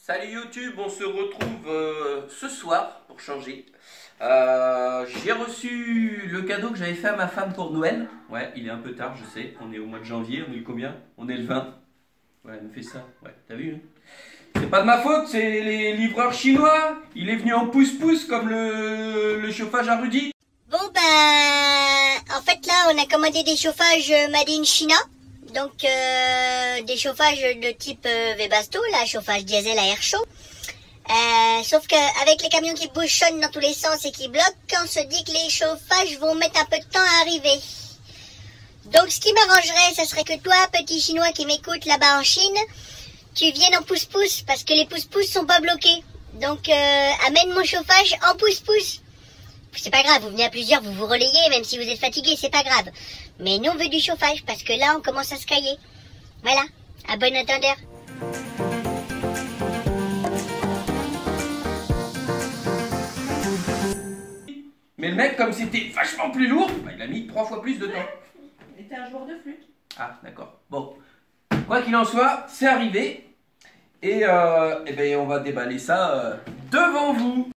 Salut YouTube, on se retrouve ce soir pour changer. J'ai reçu le cadeau que j'avais fait à ma femme pour Noël. Ouais, il est un peu tard, je sais. On est au mois de janvier, on est combien? On est le 20. Ouais, elle me fait ça. Ouais, t'as vu, hein? C'est pas de ma faute, c'est les livreurs chinois. Il est venu en pouce-pouce comme le chauffage à Rudy. Bon en fait là on a commandé des chauffages made in China. Donc des chauffages de type Webasto, là, chauffage diesel à air chaud. Sauf qu'avec les camions qui bouchonnent dans tous les sens et qui bloquent, on se dit que les chauffages vont mettre un peu de temps à arriver. Donc ce qui m'arrangerait, ce serait que toi, petit chinois qui m'écoute là-bas en Chine, tu viennes en pouce-pouce, parce que les pouce-pouce sont pas bloqués. Donc amène mon chauffage en pouce-pouce. C'est pas grave, vous venez à plusieurs, vous vous relayez, même si vous êtes fatigué, c'est pas grave. Mais nous on veut du chauffage, parce que là on commence à se cailler. Voilà, à bon entendeur. Mais le mec, comme c'était vachement plus lourd, bah, il a mis 3 fois plus de temps. Il était un joueur de flûte. Ah, d'accord. Bon, quoi qu'il en soit, c'est arrivé. Et ben, on va déballer ça devant vous.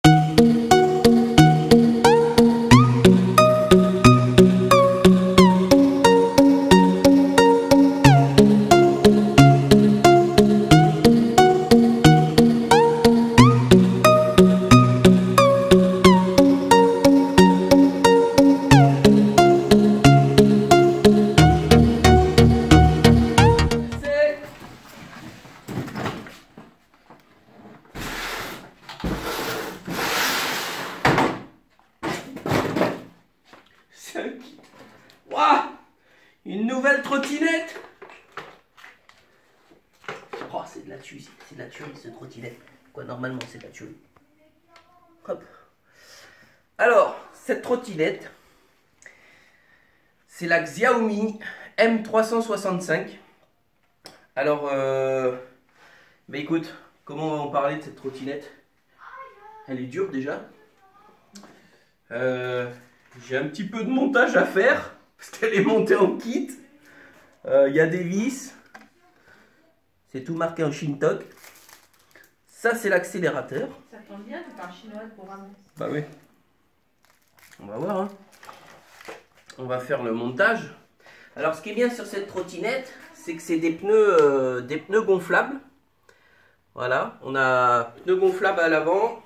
Waouh, une nouvelle trottinette. Oh, c'est de la tuerie, cette trottinette. Quoi, normalement, c'est de la tuerie. Hop. Alors, cette trottinette, c'est la Xiaomi M365. Alors, bah écoute, comment on va en parler de cette trottinette? Elle est dure déjà. J'ai un petit peu de montage à faire parce qu'elle est montée en kit. Il y a des vis. C'est tout marqué en Shintok. Ça, c'est l'accélérateur. Ça tombe bien, tu parles chinois couramment. Bah oui. On va voir. Hein. On va faire le montage. Alors, ce qui est bien sur cette trottinette, c'est que c'est des pneus gonflables. Voilà. On a pneus gonflables à l'avant.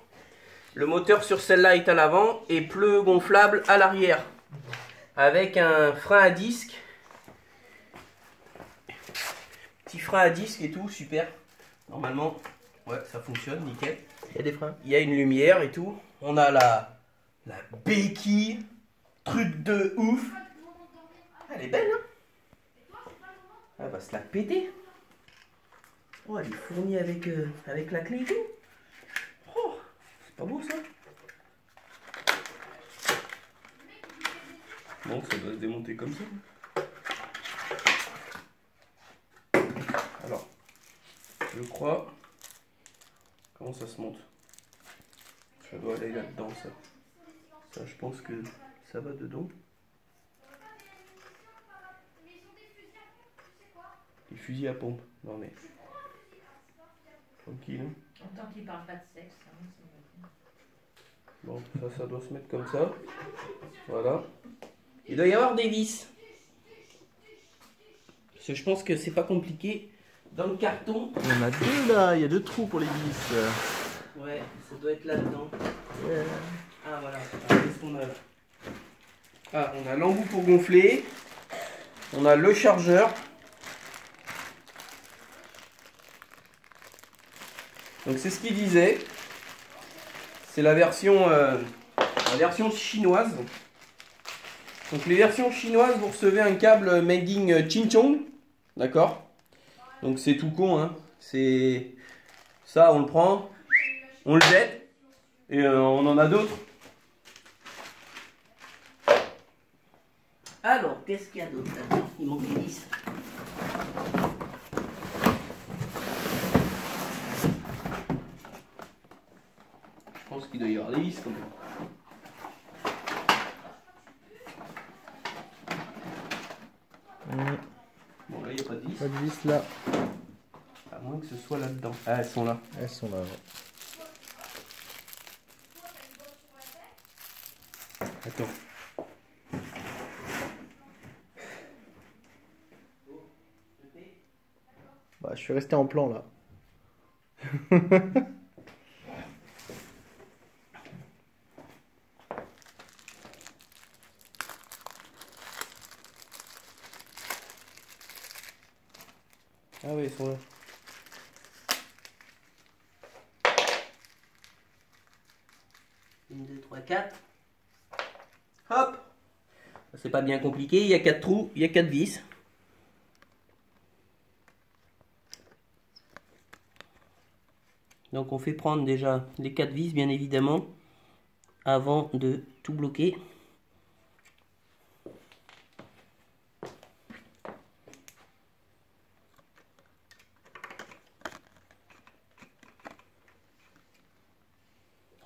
Le moteur sur celle-là est à l'avant et pneus gonflables à l'arrière. Avec un frein à disque. Petit frein à disque et tout, super. Normalement, ouais, ça fonctionne, nickel. Il y a des freins. Il y a une lumière et tout. On a la béquille. Truc de ouf. Elle est belle, hein? Elle va se la péter. Oh, elle est fournie avec la clé et tout. Oh, c'est pas beau ça? Bon, ça doit se démonter comme ça. Alors, je crois... Comment ça se monte? Ça doit aller là-dedans, ça. Ça, je pense que ça va dedans. Les fusils à pompe. Non mais... Tranquille. Hein. Tant qu'il parle pas de sexe. Hein, bon, ça doit se mettre comme ça. Voilà. Il doit y avoir des vis. Parce que je pense que c'est pas compliqué. Dans le carton. Il y en a deux là, il y a 2 trous pour les vis. Ouais, ça doit être là-dedans. Yeah. Ah voilà. Qu'est-ce qu'on a là? Ah, on a l'embout pour gonfler. On a le chargeur. Donc c'est ce qu'il disait. C'est la version chinoise. Donc les versions chinoises, vous recevez un câble made in Chingchong. D'accord? Donc c'est tout con, hein. C'est ça, on le prend, on le jette et on en a d'autres. Alors, qu'est-ce qu'il y a d'autre là-dedans? Il manque les vis. Je pense qu'il doit y avoir des vis quand même. Bon, là, il n'y a pas de vis. Pas de vis là. À moins moins que ce soit là-dedans. Ah, elles sont là. Elles sont là. Ouais. Attends. Bah, je suis resté en plan là. Ah oui, ils sont là. Une, deux, trois, quatre. Hop! C'est pas bien compliqué, il y a 4 trous, il y a 4 vis. Donc on fait prendre déjà les 4 vis bien évidemment avant de tout bloquer.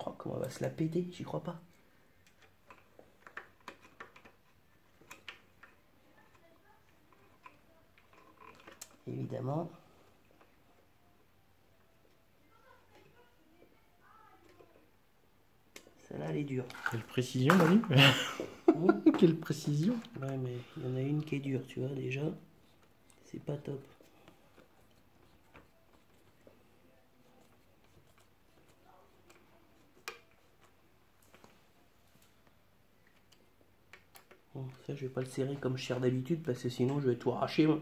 Oh, comment elle va se la péter, j'y crois pas. Évidemment. Celle-là, elle est dure. Quelle précision, Manu. Quelle précision. Ouais, mais il y en a une qui est dure, tu vois, déjà. C'est pas top. Bon, ça, je vais pas le serrer comme je serre d'habitude, parce que sinon, je vais tout arracher, moi.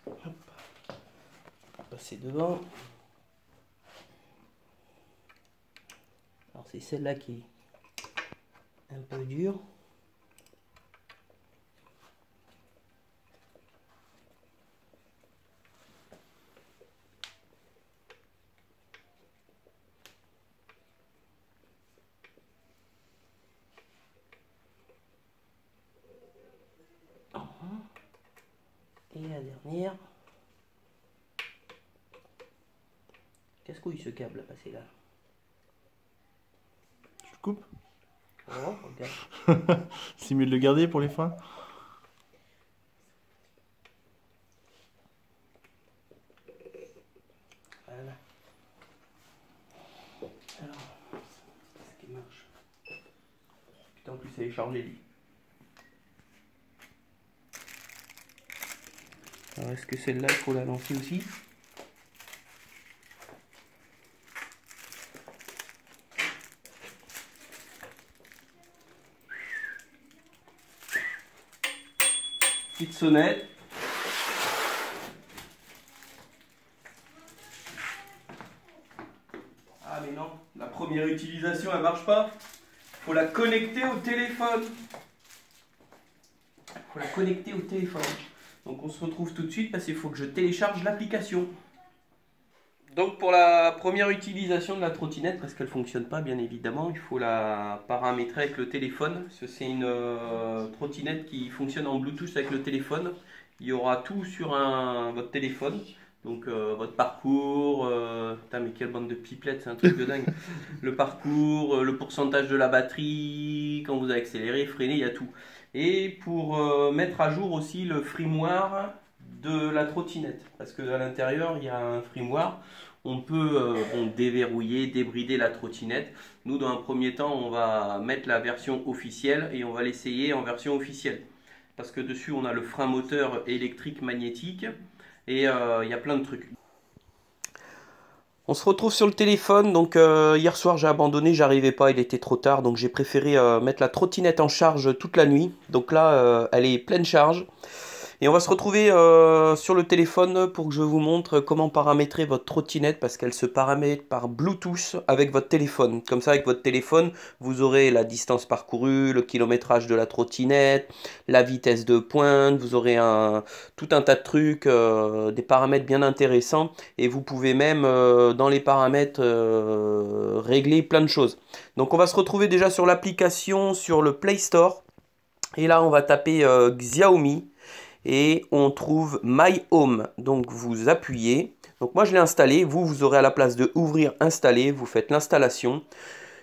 Hop. Passer devant. Alors c'est celle-là qui est un peu dure. Et la dernière. Casse-couille ce câble à passer là. Tu le coupes. Oh, regarde. C'est mieux de le garder pour les fins. Voilà. Alors, ce qui marche. Putain, en plus, elle est chargée, lui. Alors, est-ce que celle-là, il faut la lancer aussi? Petite sonnette. Ah mais non, la première utilisation elle marche pas. Faut la connecter au téléphone. Faut la connecter au téléphone. Donc on se retrouve tout de suite parce qu'il faut que je télécharge l'application. Donc pour la première utilisation de la trottinette, parce qu'elle ne fonctionne pas bien évidemment, il faut la paramétrer avec le téléphone. Parce que c'est une trottinette qui fonctionne en Bluetooth avec le téléphone. Il y aura tout sur votre téléphone. Donc votre parcours, putain mais quelle bande de pipelettes, c'est un truc de dingue. Le parcours, le pourcentage de la batterie, quand vous avez accéléré, freiné, il y a tout. Et pour mettre à jour aussi le firmware de la trottinette. Parce qu'à l'intérieur, il y a un firmware. On peut déverrouiller, débrider la trottinette. Nous, dans un premier temps, on va mettre la version officielle et on va l'essayer en version officielle. Parce que dessus, on a le frein moteur électrique magnétique et il y a plein de trucs. On se retrouve sur le téléphone. Donc hier soir, j'ai abandonné, j'arrivais pas, il était trop tard. Donc j'ai préféré mettre la trottinette en charge toute la nuit. Donc là, elle est pleine charge. Et on va se retrouver sur le téléphone pour que je vous montre comment paramétrer votre trottinette parce qu'elle se paramètre par Bluetooth avec votre téléphone. Comme ça, avec votre téléphone, vous aurez la distance parcourue, le kilométrage de la trottinette, la vitesse de pointe, vous aurez tout un tas de trucs, des paramètres bien intéressants. Et vous pouvez même, dans les paramètres, régler plein de choses. Donc on va se retrouver déjà sur l'application, sur le Play Store. Et là, on va taper Xiaomi. Et on trouve My Home, donc vous appuyez, donc moi je l'ai installé, vous aurez à la place de ouvrir, installer, vous faites l'installation.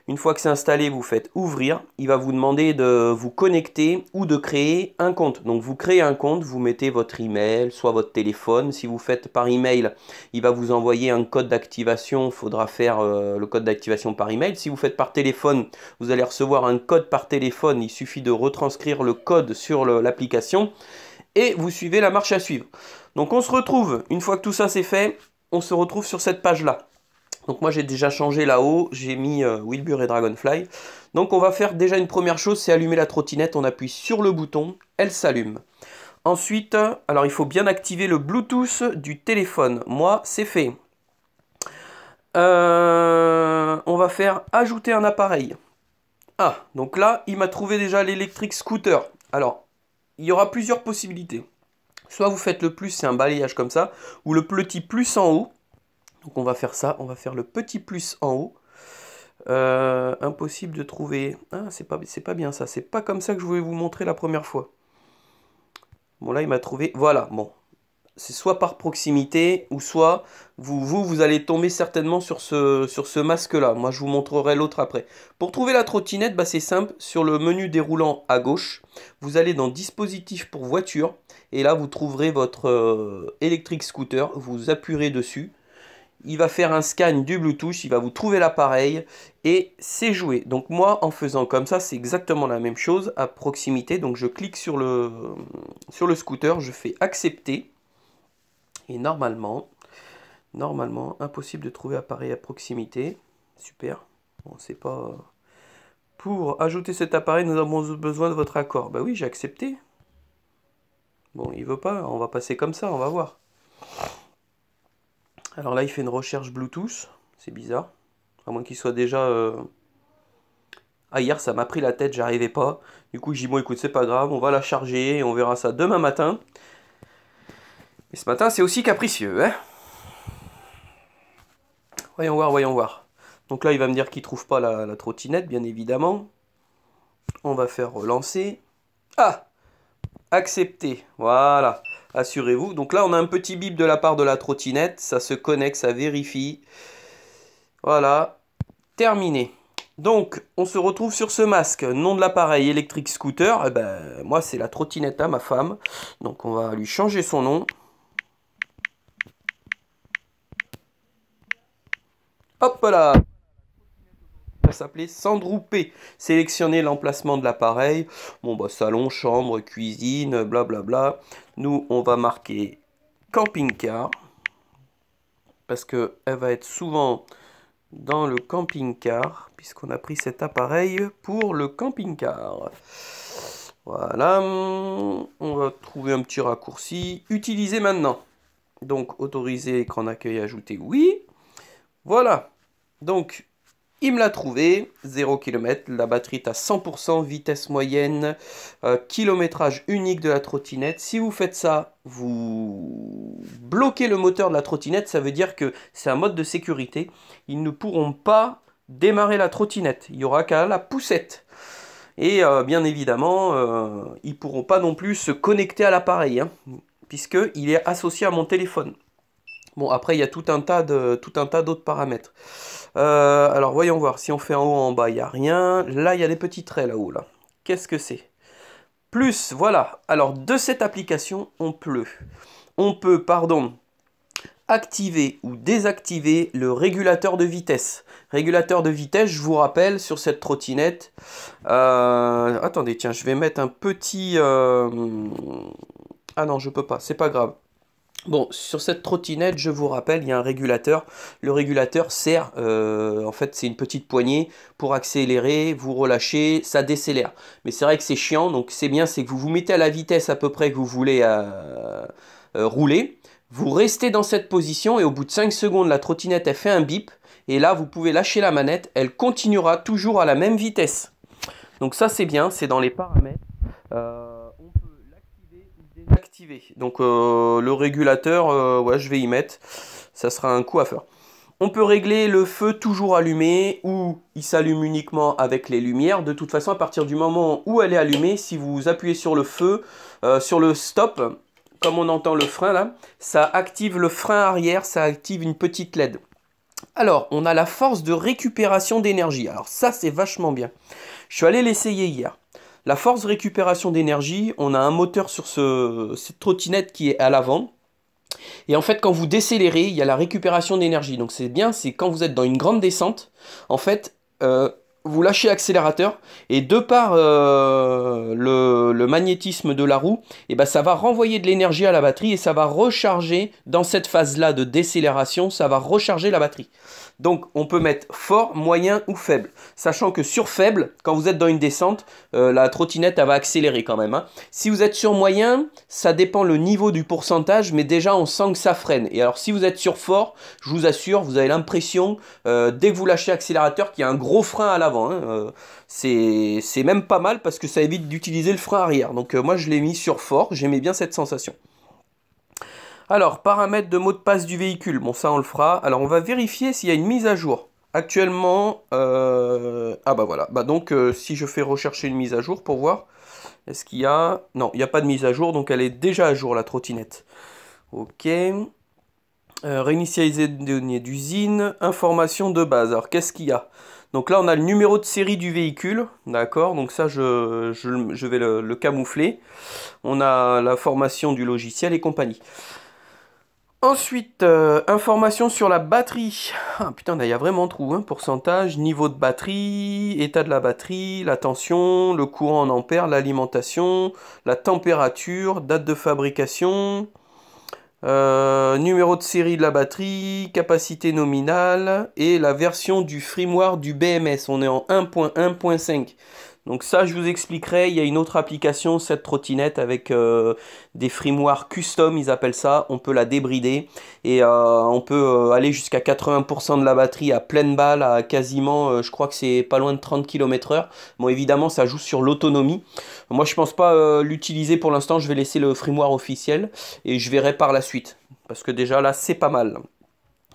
Une fois que c'est installé, vous faites ouvrir. Il va vous demander de vous connecter ou de créer un compte. Donc vous créez un compte, vous mettez votre email, soit votre téléphone. Si vous faites par email, il va vous envoyer un code d'activation. Il faudra faire le code d'activation par email. Si vous faites par téléphone, vous allez recevoir un code par téléphone. Il suffit de retranscrire le code sur l'application et vous suivez la marche à suivre. Donc on se retrouve, une fois que tout ça c'est fait, on se retrouve sur cette page-là. Donc moi j'ai déjà changé là-haut, j'ai mis Wilbur et Dragonfly. Donc on va faire déjà une première chose, c'est allumer la trottinette. On appuie sur le bouton, elle s'allume. Ensuite, alors il faut bien activer le Bluetooth du téléphone. Moi c'est fait. On va faire ajouter un appareil. Ah, donc là il m'a trouvé déjà l'électrique scooter. Alors, il y aura plusieurs possibilités. Soit vous faites le plus, c'est un balayage comme ça, ou le petit plus en haut. Donc on va faire ça, on va faire le petit plus en haut. Impossible de trouver... Ah, c'est pas bien ça, c'est pas comme ça que je voulais vous montrer la première fois. Bon là il m'a trouvé... Voilà, bon. C'est soit par proximité, ou soit vous allez tomber certainement sur ce masque-là. Moi je vous montrerai l'autre après. Pour trouver la trottinette, bah, c'est simple. Sur le menu déroulant à gauche, vous allez dans dispositif pour voiture. Et là vous trouverez votre électrique scooter. Vous appuierez dessus. Il va faire un scan du Bluetooth, il va vous trouver l'appareil et c'est joué. Donc moi, en faisant comme ça, c'est exactement la même chose à proximité. Donc je clique sur le scooter, je fais accepter. Et normalement, impossible de trouver appareil à proximité. Super. Bon, c'est pas... Pour ajouter cet appareil, nous avons besoin de votre accord. Bah oui, j'ai accepté. Bon, il veut pas, on va passer comme ça, on va voir. Alors là, il fait une recherche Bluetooth. C'est bizarre. À moins qu'il soit déjà... Ah, hier, ça m'a pris la tête, j'arrivais pas. Du coup, j'ai dit, bon, écoute, c'est pas grave, on va la charger et on verra ça demain matin. Mais ce matin, c'est aussi capricieux, hein. Voyons voir, voyons voir. Donc là, il va me dire qu'il trouve pas la trottinette, bien évidemment. On va faire relancer. Ah! Accepter. Voilà. Assurez-vous. Donc là, on a un petit bip de la part de la trottinette. Ça se connecte, ça vérifie. Voilà. Terminé. Donc, on se retrouve sur ce masque. Nom de l'appareil, électrique scooter. Eh ben, moi, c'est la trottinette à ma femme. Donc, on va lui changer son nom. Hop là! Va s'appeler Sandroupé. Sélectionnez l'emplacement de l'appareil. Bon, bah, salon, chambre, cuisine, blablabla. Nous, on va marquer camping-car. Parce qu'elle va être souvent dans le camping-car. Puisqu'on a pris cet appareil pour le camping-car. Voilà. On va trouver un petit raccourci. Utiliser maintenant. Donc, autoriser écran d'accueil, ajouter oui. Voilà. Donc, il me l'a trouvé, 0 km, la batterie est à 100%, vitesse moyenne, kilométrage unique de la trottinette. Si vous faites ça, vous bloquez le moteur de la trottinette, ça veut dire que c'est un mode de sécurité. Ils ne pourront pas démarrer la trottinette, il n'y aura qu'à la poussette. Et bien évidemment, ils ne pourront pas non plus se connecter à l'appareil, hein, puisqu'il est associé à mon téléphone. Bon, après, il y a tout un tas d'autres paramètres. Alors, voyons voir. Si on fait en haut, en bas, il n'y a rien. Là, il y a des petits traits là-haut. Là. Qu'est-ce que c'est? Plus, voilà. Alors, de cette application, on peut, activer ou désactiver le régulateur de vitesse. Régulateur de vitesse, je vous rappelle, sur cette trottinette. Attendez, tiens, je vais mettre un petit... Ah non, je peux pas, c'est pas grave. Bon, sur cette trottinette, je vous rappelle, il y a un régulateur. Le régulateur sert, en fait, c'est une petite poignée pour accélérer, vous relâchez, ça décélère. Mais c'est vrai que c'est chiant, donc c'est bien, c'est que vous vous mettez à la vitesse à peu près que vous voulez rouler. Vous restez dans cette position et au bout de 5 secondes, la trottinette, elle fait un bip. Et là, vous pouvez lâcher la manette, elle continuera toujours à la même vitesse. Donc ça, c'est bien, c'est dans les paramètres. Activé. Donc le régulateur, ouais, je vais y mettre. Ça sera un coup à faire. On peut régler le feu toujours allumé ou il s'allume uniquement avec les lumières. De toute façon, à partir du moment où elle est allumée, si vous appuyez sur le feu, sur le stop, comme on entend le frein là, ça active le frein arrière, ça active une petite LED. Alors, on a la force de récupération d'énergie. Alors ça, c'est vachement bien. Je suis allé l'essayer hier. La force de récupération d'énergie, on a un moteur sur cette trottinette qui est à l'avant. Et en fait, quand vous décélérez, il y a la récupération d'énergie. Donc c'est bien, c'est quand vous êtes dans une grande descente, en fait, vous lâchez l'accélérateur et de par le magnétisme de la roue, et ben, ça va renvoyer de l'énergie à la batterie et ça va recharger, dans cette phase-là de décélération, ça va recharger la batterie. Donc on peut mettre fort, moyen ou faible. Sachant que sur faible, quand vous êtes dans une descente, la trottinette elle va accélérer quand même. Hein. Si vous êtes sur moyen, ça dépend le niveau du pourcentage, mais déjà on sent que ça freine. Et alors si vous êtes sur fort, je vous assure, vous avez l'impression, dès que vous lâchez l'accélérateur, qu'il y a un gros frein à l'avant. Hein. C'est même pas mal parce que ça évite d'utiliser le frein arrière. Donc moi je l'ai mis sur fort, j'aimais bien cette sensation. Alors, paramètres de mot de passe du véhicule. Bon, ça, on le fera. Alors, on va vérifier s'il y a une mise à jour. Actuellement, ah bah voilà. Bah donc, si je fais rechercher une mise à jour pour voir, est-ce qu'il y a... Non, il n'y a pas de mise à jour, donc elle est déjà à jour, la trottinette. Ok. Réinitialiser les données d'usine. Information de base. Alors, qu'est-ce qu'il y a? Donc là, on a le numéro de série du véhicule. D'accord, donc ça, je vais le camoufler. On a la formation du logiciel et compagnie. Ensuite, information sur la batterie. Ah putain, il y a vraiment trop, hein. Pourcentage, niveau de batterie, état de la batterie, la tension, le courant en ampères, l'alimentation, la température, date de fabrication, numéro de série de la batterie, capacité nominale et la version du firmware du BMS. On est en 1.1.5. Donc ça, je vous expliquerai, il y a une autre application, cette trottinette, avec des firmware custom, ils appellent ça. On peut la débrider et on peut aller jusqu'à 80% de la batterie à pleine balle, à quasiment, je crois que c'est pas loin de 30 km/h. Bon, évidemment, ça joue sur l'autonomie. Moi, je pense pas l'utiliser pour l'instant, je vais laisser le firmware officiel et je verrai par la suite. Parce que déjà, là, c'est pas mal.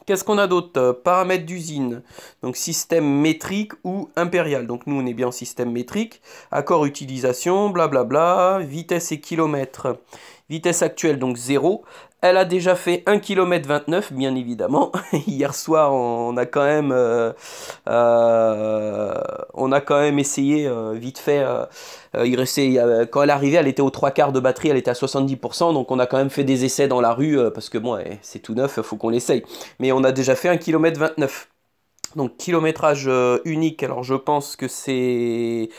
Qu'est-ce qu'on a d'autre? Paramètres d'usine, donc système métrique ou impérial. Donc nous on est bien en système métrique. Accord utilisation, blablabla, vitesse et kilomètres. Vitesse actuelle donc 0. Elle a déjà fait 1 km 29 bien évidemment. Hier soir on a quand même essayé vite fait. Il restait, quand elle arrivait, elle était aux 3/4 de batterie, elle était à 70%, donc on a quand même fait des essais dans la rue, parce que bon, c'est tout neuf, il faut qu'on l'essaye. Mais on a déjà fait 1 km 29. Donc kilométrage unique, alors je pense que c'est...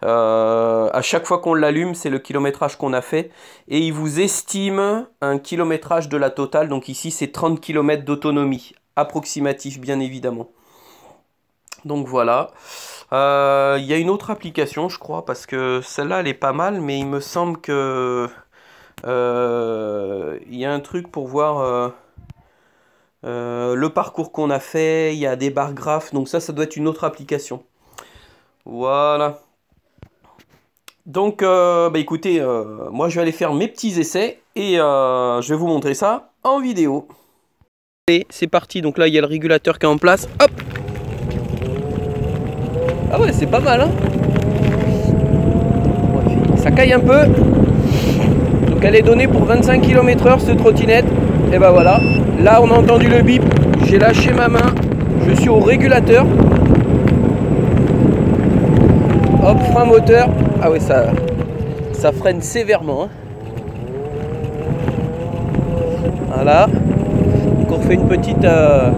à chaque fois qu'on l'allume, c'est le kilométrage qu'on a fait. Et il vous estime un kilométrage de la totale, donc ici c'est 30 km d'autonomie, approximatif bien évidemment. Donc voilà. Il y a une autre application, je crois, parce que celle-là, elle est pas mal, mais il me semble que il y a un truc pour voir le parcours qu'on a fait. Il y a des barres graphes, donc ça doit être une autre application. Voilà. Donc, bah écoutez, moi je vais aller faire mes petits essais et je vais vous montrer ça en vidéo. Et c'est parti. Donc là, il y a le régulateur qui est en place. Hop! Ah ouais, c'est pas mal, hein. Ça caille un peu. Donc elle est donnée pour 25 km/h cette trottinette. Et ben voilà. Là on a entendu le bip. J'ai lâché ma main. Je suis au régulateur. Hop, frein moteur. Ah ouais, ça freine sévèrement, hein. Voilà. Donc on refait une petite... Alors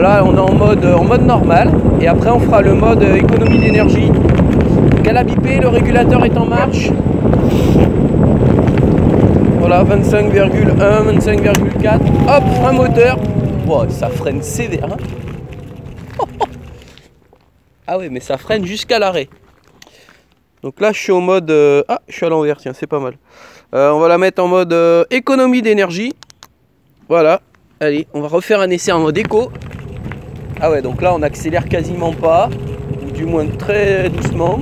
là on est en mode normal. Et après on fera le mode économie d'énergie. Donc elle a bipé, le régulateur est en marche. Voilà, 25,1, 25,4. Hop, frein moteur. Wow, ça freine sévère, hein. Ah ouais, mais ça freine jusqu'à l'arrêt. Donc là je suis au mode... Ah, je suis à l'envers, tiens, c'est pas mal. On va la mettre en mode économie d'énergie. Voilà. Allez, on va refaire un essai en mode éco. Ah ouais, donc là on accélère quasiment pas, ou du moins très doucement.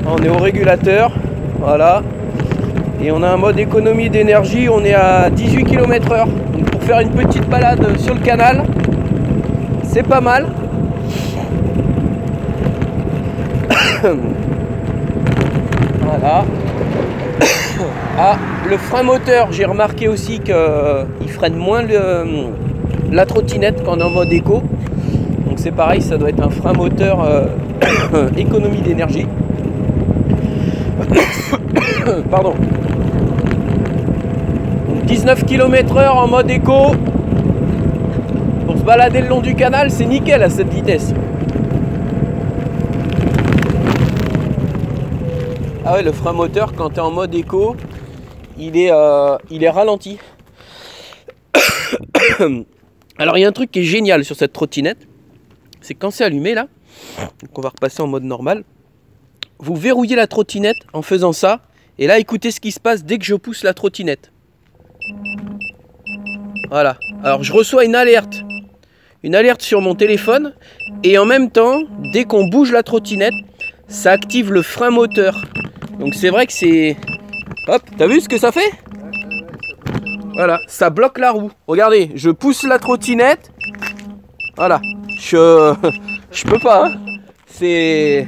On est au régulateur, voilà. Et on a un mode économie d'énergie, on est à 18 km/h. Donc pour faire une petite balade sur le canal, c'est pas mal. Voilà. Ah, le frein moteur, j'ai remarqué aussi qu'il freine moins la trottinette quand on est en mode éco. Donc c'est pareil, ça doit être un frein moteur économie d'énergie. Pardon. Donc 19 km/h en mode éco. Pour se balader le long du canal, c'est nickel à cette vitesse. Ah ouais, le frein moteur quand tu es en mode éco, il est ralenti. Alors il y a un truc qui est génial sur cette trottinette, c'est quand c'est allumé là, donc on va repasser en mode normal, vous verrouillez la trottinette en faisant ça, et là écoutez ce qui se passe dès que je pousse la trottinette. Voilà, alors je reçois une alerte sur mon téléphone, et en même temps, dès qu'on bouge la trottinette, ça active le frein moteur. Donc c'est vrai que c'est... Hop, t'as vu ce que ça fait? Voilà, ça bloque la roue. Regardez, je pousse la trottinette. Voilà, je peux pas, hein. C'est...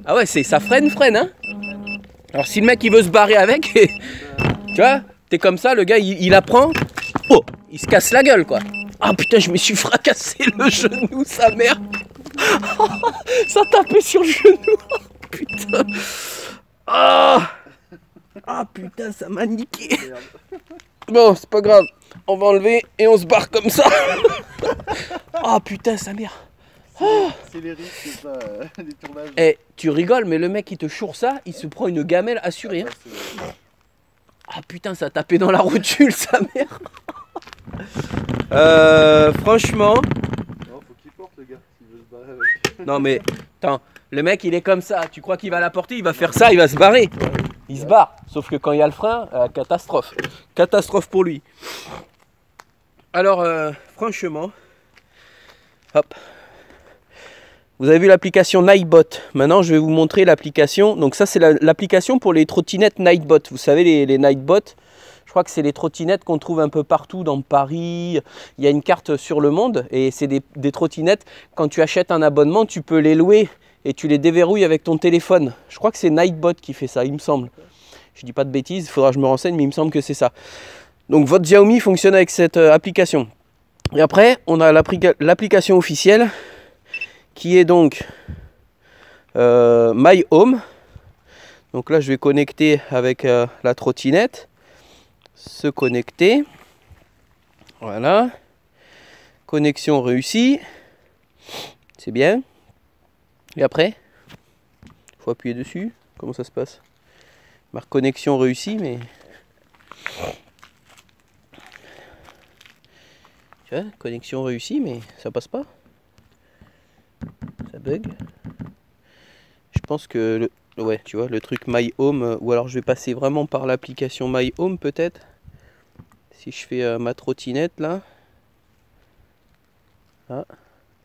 Ah ouais, ça freine, hein. Alors si le mec il veut se barrer avec, tu vois, t'es comme ça, le gars il apprend. Oh, il se casse la gueule quoi. Ah putain, je me suis fracassé le genou, sa mère. Ça tapait sur le genou. Putain. Ah putain, ça m'a niqué. Bon, c'est pas grave. On va enlever et on se barre comme ça. Ah putain, sa mère. C'est les risques, c'est ça, les tournages. Eh, tu rigoles, mais le mec qui te choure ça, il se prend une gamelle assurée. Hein. Ah putain, ça a tapé dans la rotule, sa mère. Franchement. Non, faut qu'il porte le gars, s'il veut se barrer avec. Non mais, attends, le mec il est comme ça, tu crois qu'il va la porter, il va faire ça, il va se barrer. Il se barre, sauf que quand il y a le frein, catastrophe. Catastrophe pour lui. Alors, franchement, hop. Vous avez vu l'application Nightbot. Maintenant, je vais vous montrer l'application. Donc ça, c'est l'application pour les trottinettes Nightbot. Vous savez, les Nightbot, je crois que c'est les trottinettes qu'on trouve un peu partout dans Paris. Il y a une carte sur le monde et c'est des trottinettes. Quand tu achètes un abonnement, tu peux les louer et tu les déverrouilles avec ton téléphone. Je crois que c'est Nightbot qui fait ça, il me semble. Je dis pas de bêtises, il faudra que je me renseigne, mais il me semble que c'est ça. Donc votre Xiaomi fonctionne avec cette application. Et après, on a l'application officielle qui est donc My Home. Donc là, je vais connecter avec la trottinette. Se connecter. Voilà. Connexion réussie. C'est bien. Et après, il faut appuyer dessus. Comment ça se passe? Marque connexion réussie, mais... Tu vois, connexion réussie, mais ça passe pas. Ça bug. Je pense que... Ouais, tu vois, le truc My Home, ou alors je vais passer vraiment par l'application My Home peut-être. Si je fais ma trottinette là. Ah,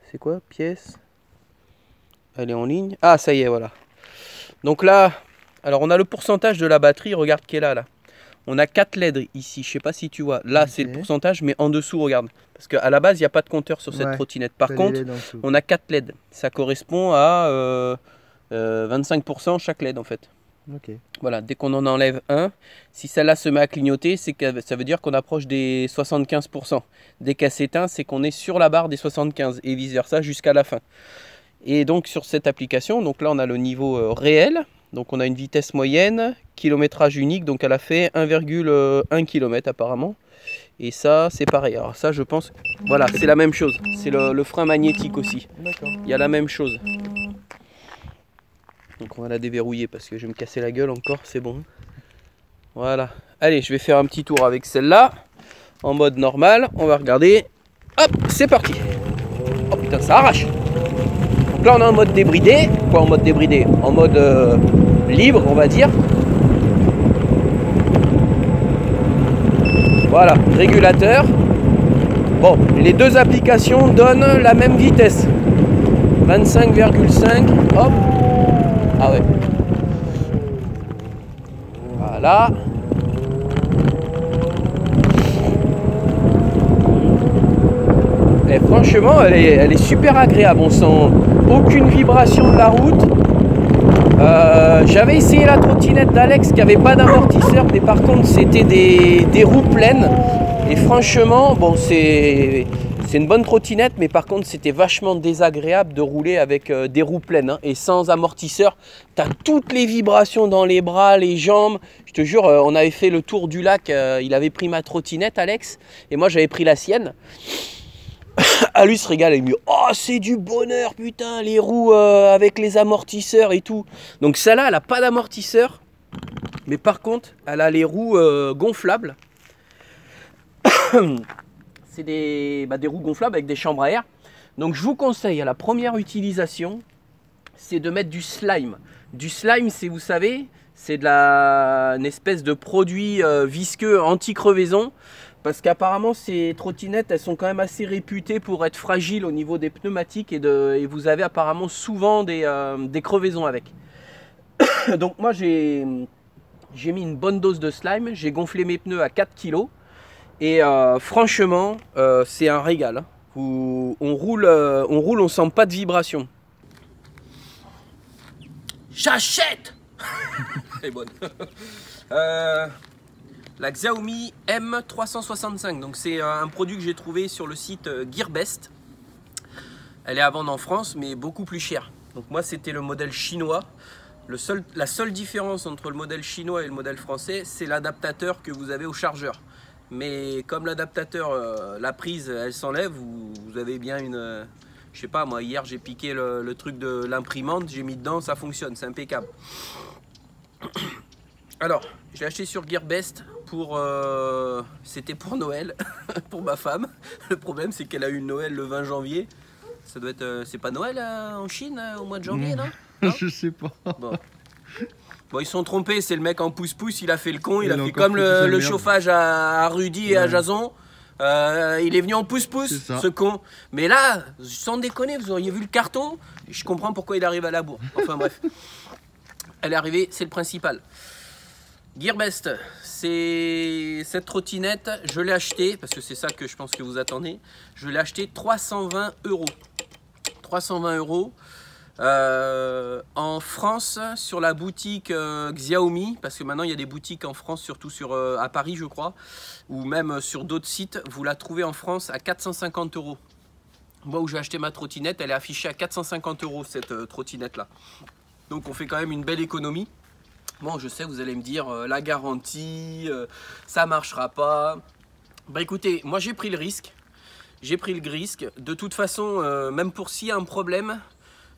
c'est quoi? Pièce. Elle est en ligne. Ah, ça y est, voilà. Donc là, alors on a le pourcentage de la batterie, regarde qui est là. On a 4 LED ici, je sais pas si tu vois. Là, okay, c'est le pourcentage, mais en dessous, regarde. Parce qu'à la base, il n'y a pas de compteur sur cette trottinette. Par contre, on a 4 LED. Ça correspond à 25% chaque LED en fait. Okay. Voilà, dès qu'on en enlève un, si celle-là se met à clignoter, c'est que ça veut dire qu'on approche des 75%. Dès qu'elle s'éteint, c'est qu'on est sur la barre des 75 et vice versa jusqu'à la fin. Et donc sur cette application, donc là on a le niveau réel, donc on a une vitesse moyenne, kilométrage unique, donc elle a fait 1,1 km apparemment. Et ça c'est pareil, alors ça je pense, voilà c'est la même chose, c'est le frein magnétique aussi, il y a la même chose. Donc on va la déverrouiller parce que je vais me casser la gueule encore, c'est bon. Voilà, allez je vais faire un petit tour avec celle-là, en mode normal, on va regarder, hop c'est parti. Oh putain ça arrache. Donc là on est en mode débridé, quoi en mode débridé? En mode libre on va dire. Voilà, régulateur. Bon, les deux applications donnent la même vitesse. 25,5, hop. Ah ouais. Voilà. Et franchement, elle est super agréable. On sent aucune vibration de la route. J'avais essayé la trottinette d'Alex qui avait pas d'amortisseur, mais par contre c'était des roues pleines. Et franchement, bon, c'est une bonne trottinette, mais par contre c'était vachement désagréable de rouler avec des roues pleines, hein, et sans amortisseur. Tu as toutes les vibrations dans les bras, les jambes. Je te jure, on avait fait le tour du lac, il avait pris ma trottinette, Alex, et moi j'avais pris la sienne. Ah, lui se régale, il me dit oh c'est du bonheur putain, les roues avec les amortisseurs et tout. Donc celle-là elle a pas d'amortisseur, mais par contre elle a les roues gonflables. C'est des roues gonflables avec des chambres à air. Donc je vous conseille à la première utilisation, c'est de mettre du slime. Du slime, c'est, vous savez, c'est une espèce de produit visqueux anti-crevaison. Parce qu'apparemment ces trottinettes, elles sont quand même assez réputées pour être fragiles au niveau des pneumatiques, et vous avez apparemment souvent des crevaisons avec. Donc moi j'ai mis une bonne dose de slime, j'ai gonflé mes pneus à 4 kg, et franchement c'est un régal, hein. On roule, on sent pas de vibration. J'achète. Elle est bonne. La Xiaomi M365, donc c'est un produit que j'ai trouvé sur le site Gearbest. Elle est à vendre en France, mais beaucoup plus chère. Donc moi c'était le modèle chinois. La seule différence entre le modèle chinois et le modèle français, c'est l'adaptateur que vous avez au chargeur. Mais comme l'adaptateur, la prise, elle s'enlève, vous avez bien une... je sais pas, moi hier j'ai piqué le truc de l'imprimante, j'ai mis dedans, ça fonctionne, c'est impeccable. Alors, j'ai acheté sur Gearbest pour... c'était pour Noël, pour ma femme. Le problème, c'est qu'elle a eu Noël le 20 janvier. Ça doit être... c'est pas Noël en Chine au mois de janvier, non? Je sais pas. Bon, ils sont trompés, c'est le mec en pouce-pouce, il a fait le con, il a fait comme le chauffage à Rudy et à Jason. Il est venu en pouce-pouce, ce con. Mais là, sans déconner, vous auriez vu le carton, je comprends pourquoi il arrive à la bourre. Enfin bref, elle est arrivée, c'est le principal. Gearbest, c'est cette trottinette, je l'ai achetée, parce que c'est ça que je pense que vous attendez, je l'ai achetée 320 €. 320 € en France, sur la boutique Xiaomi, parce que maintenant il y a des boutiques en France, surtout à Paris je crois, ou même sur d'autres sites, vous la trouvez en France à 450 €. Moi où j'ai acheté ma trottinette, elle est affichée à 450 € cette trottinette là. Donc on fait quand même une belle économie. Bon, je sais, vous allez me dire, la garantie, ça marchera pas. Bah écoutez, moi j'ai pris le risque. J'ai pris le risque. De toute façon, même pour s'il y a un problème,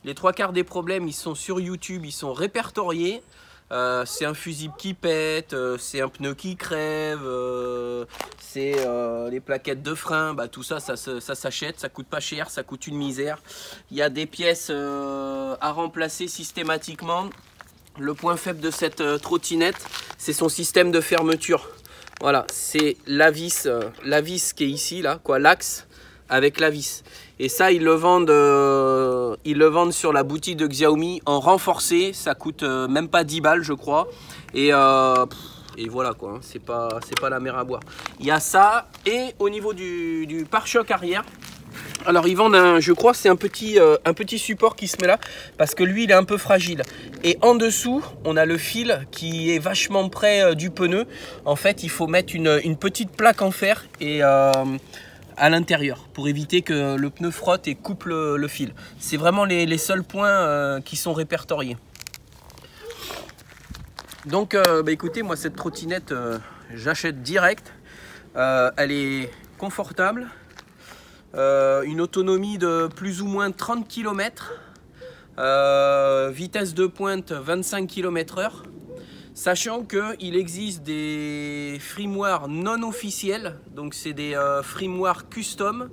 les 3/4 des problèmes, ils sont sur YouTube, ils sont répertoriés. C'est un fusible qui pète, c'est un pneu qui crève, c'est les plaquettes de frein, bah, tout ça, ça s'achète, ça coûte pas cher, ça coûte une misère. Il y a des pièces à remplacer systématiquement. Le point faible de cette trottinette, c'est son système de fermeture. Voilà, c'est la vis qui est ici, là, quoi, l'axe avec la vis. Et ça, ils le vendent sur la boutique de Xiaomi en renforcé. Ça coûte même pas 10 balles, je crois. Et voilà, quoi, hein, c'est pas la mer à boire. Il y a ça, et au niveau du pare-choc arrière, alors ils vendent je crois c'est un petit support qui se met là, parce que lui il est un peu fragile. Et en dessous on a le fil qui est vachement près du pneu. En fait il faut mettre une petite plaque en fer et à l'intérieur pour éviter que le pneu frotte et coupe le fil. C'est vraiment les seuls points qui sont répertoriés. Donc bah écoutez, moi cette trottinette j'achète direct. Elle est confortable. Une autonomie de plus ou moins 30 km, vitesse de pointe 25 km/h, sachant qu'il existe des firmware non officiels, donc c'est des firmware custom.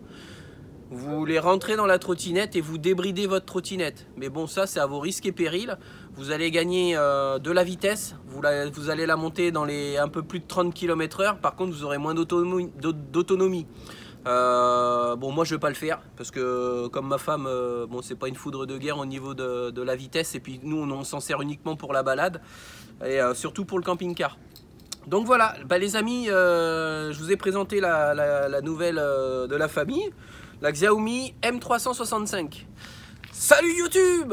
Vous les rentrez dans la trottinette et vous débridez votre trottinette. Mais bon, ça c'est à vos risques et périls. Vous allez gagner de la vitesse, vous allez la monter dans les un peu plus de 30 km/h, par contre vous aurez moins d'autonomie. Bon, moi je vais pas le faire parce que comme ma femme, bon, c'est pas une foudre de guerre au niveau de la vitesse, et puis nous on s'en sert uniquement pour la balade et surtout pour le camping-car. Donc voilà, bah, les amis, je vous ai présenté la nouvelle de la famille, la Xiaomi M365. Salut YouTube!